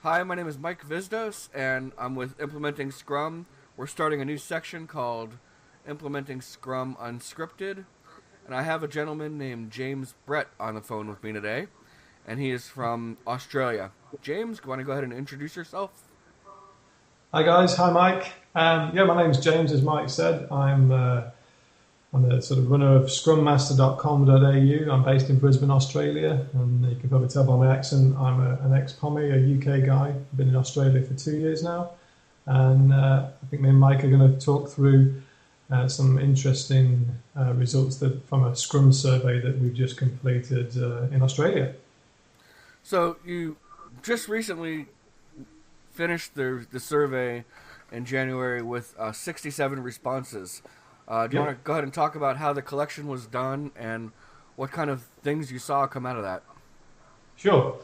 Hi, my name is Mike Vizdos, and I'm with Implementing Scrum. We're starting a new section called Implementing Scrum UnScripted, and I have a gentleman named James Brett on the phone with me today, and he is from Australia. James, you want to go ahead and introduce yourself? Hi guys, hi Mike. My name's James, as Mike said. I'm the sort of runner of scrummaster.com.au. I'm based in Brisbane, Australia, and you can probably tell by my accent an ex-Pommy, a UK guy. I've been in Australia for 2 years now, and I think me and Mike are going to talk through some interesting results from a Scrum survey that we've just completed in Australia. So, you just recently finished the survey in January with 67 responses. Do you want Yep. to go ahead and talk about how the collection was done and what kind of things you saw come out of that? Sure.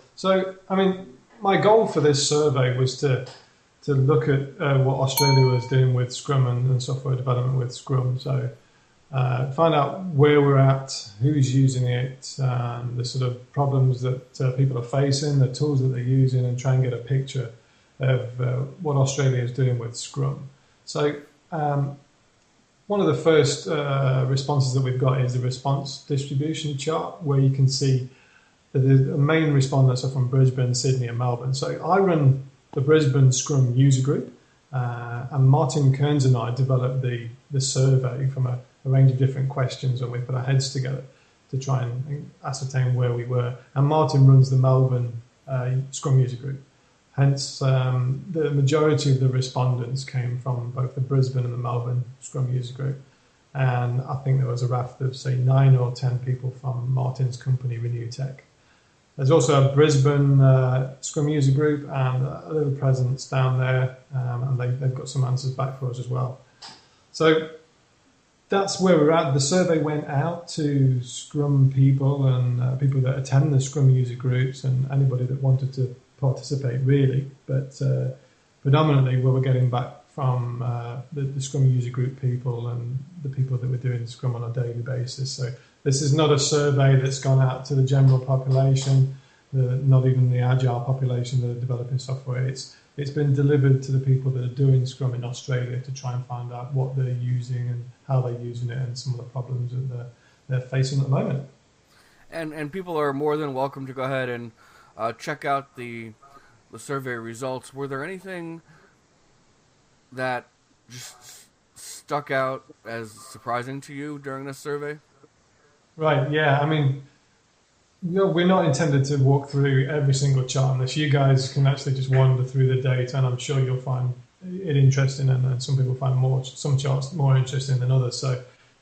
My goal for this survey was to look at what Australia was doing with Scrum and software development with Scrum. Find out where we're at, who's using it, the sort of problems that people are facing, the tools that they're using, and try and get a picture of what Australia is doing with Scrum. So, um, One of the first responses that we've got is the response distribution chart, where you can see that the main respondents are from Brisbane, Sydney, and Melbourne. So I run the Brisbane Scrum user group, and Martin Kearns and I developed the survey from a range of different questions, and we put our heads together to try and ascertain where we were. And Martin runs the Melbourne Scrum user group. Hence, the majority of the respondents came from both the Brisbane and the Melbourne Scrum user group. And I think there was a raft of, say, 9 or 10 people from Martin's company, Renew Tech. There's also a Brisbane Scrum user group and a little presence down there, and they've got some answers back for us as well. So that's where we're at. The survey went out to Scrum people and people that attend the Scrum user groups and anybody that wanted to participate, really. But predominantly, we were getting back from the Scrum user group people and the people that were doing Scrum on a daily basis. So this is not a survey that's gone out to the general population, not even the agile population that are developing software. It's been delivered to the people that are doing Scrum in Australia to try and find out what they're using and how they're using it and some of the problems that they're facing at the moment. And people are more than welcome to go ahead and check out the survey results. Were there anything that just stuck out as surprising to you during this survey? Right, yeah. No, we're not intended to walk through every single chart on this. You guys can actually just wander through the data, and I'm sure you'll find it interesting, and some people find some charts more interesting than others. So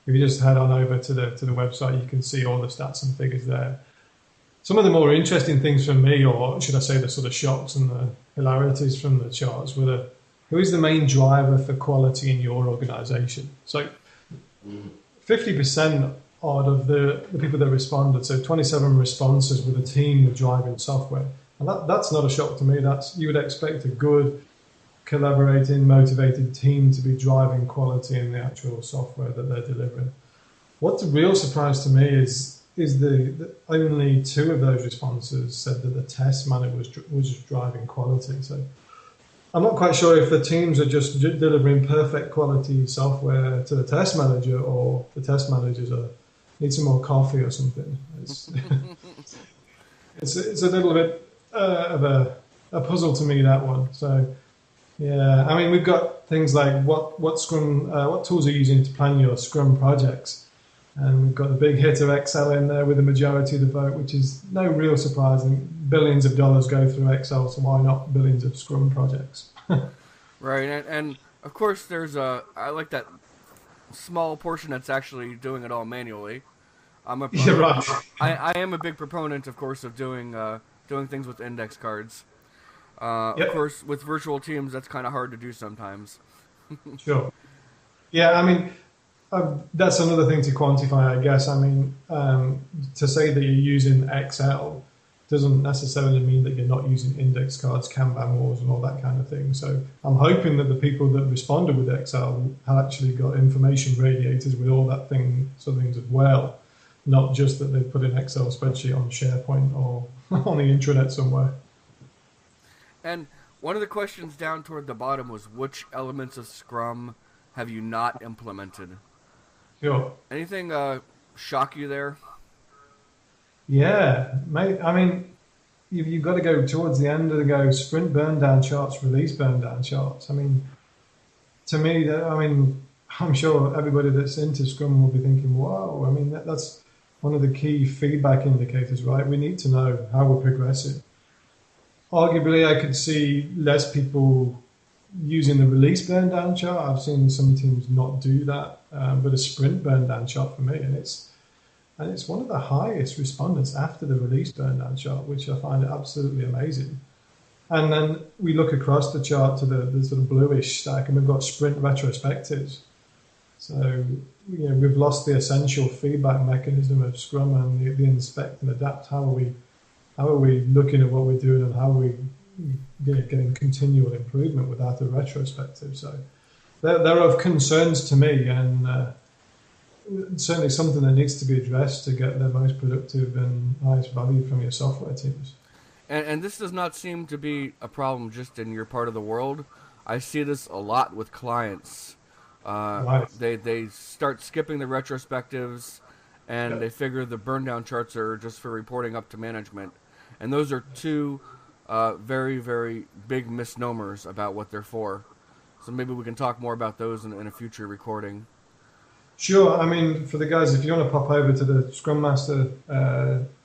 if you just head on over to the website, you can see all the stats and figures there. Some of the more interesting things for me, or should I say the sort of shocks and the hilarities from the charts, were who is the main driver for quality in your organization? So 50% odd of the people that responded, so 27 responses with a team with driving software. And that's not a shock to me. You would expect a good, collaborating, motivated team to be driving quality in the actual software that they're delivering. What's a real surprise to me is the only two of those responses said that the test manager was just driving quality. So I'm not quite sure if the teams are just delivering perfect quality software to the test manager, or the test managers need some more coffee or something. It's it's a little bit of a puzzle to me, that one. So yeah, we've got things like what tools are you using to plan your Scrum projects, and we've got the big hitter Excel in there with the majority of the vote, which is no real surprise. And billions of dollars go through Excel, so why not billions of Scrum projects? Right, and of course, I like that small portion that's actually doing it all manually. Yeah, right. I am a big proponent, of course, of doing things with index cards. Of Yep, course, with virtual teams, that's kind of hard to do sometimes. sure. Yeah, that's another thing to quantify, I guess. To say that you're using Excel doesn't necessarily mean that you're not using index cards, Kanban walls, and all that kind of thing. So I'm hoping that the people that responded with Excel have actually got information radiators with all that things as well, not just that they put an Excel spreadsheet on SharePoint or on the intranet somewhere. And one of the questions down toward the bottom was which elements of Scrum have you not implemented? Sure. Anything shock you there? Yeah, mate. I mean, you've got to go towards the end of the go sprint burn down charts, release burn down charts. I mean, to me, I'm sure everybody that's into Scrum will be thinking, "Whoa!" I mean, that's one of the key feedback indicators, right? We need to know how we're progressing. Arguably, I could see less people using the release burn down chart. I've seen some teams not do that, but a sprint burn down chart for me, and it's one of the highest respondents after the release burn down chart, which I find absolutely amazing. And then we look across the chart to the sort of bluish stack, and we've got sprint retrospectives. So we've lost the essential feedback mechanism of Scrum and the inspect and adapt. How are we looking at what we're doing, and how are we getting continual improvement without a retrospective? So they're of concerns to me, and certainly something that needs to be addressed to get the most productive and highest value from your software teams. And this does not seem to be a problem just in your part of the world. I see this a lot with clients. Right. They start skipping the retrospectives, and Yep. they figure the burn down charts are just for reporting up to management. And those are two very, very big misnomers about what they're for. So maybe we can talk more about those in a future recording. Sure. I mean, for the guys, if you want to pop over to the Scrum Master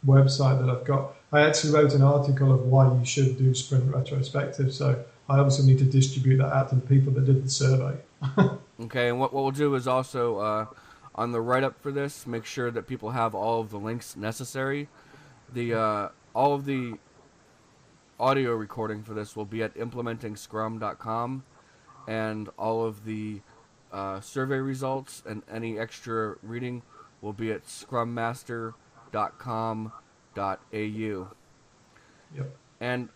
website that I've got, I actually wrote an article of why you should do sprint retrospective. So I obviously need to distribute that out to the people that did the survey. Okay, and what we'll do is also on the write-up for this, make sure that people have all of the links necessary. The all of the audio recording for this will be at implementingscrum.com, and all of the survey results and any extra reading will be at scrummaster.com.au. Yep. And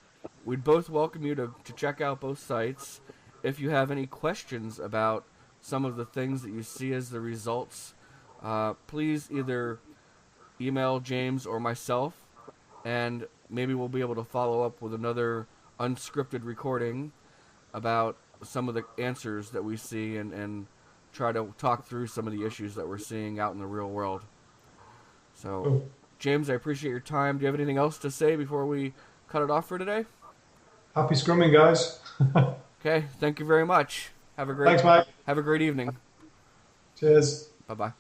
we'd both welcome you to check out both sites. If you have any questions about some of the things that you see as the results, please either email James or myself, and maybe we'll be able to follow up with another unscripted recording about some of the answers that we see, and try to talk through some of the issues that we're seeing out in the real world. So, Cool. James, I appreciate your time. Do you have anything else to say before we cut it off for today? Happy scrumming, guys. Okay, thank you very much. Thanks, Mike. Have a great evening. Cheers. Bye-bye.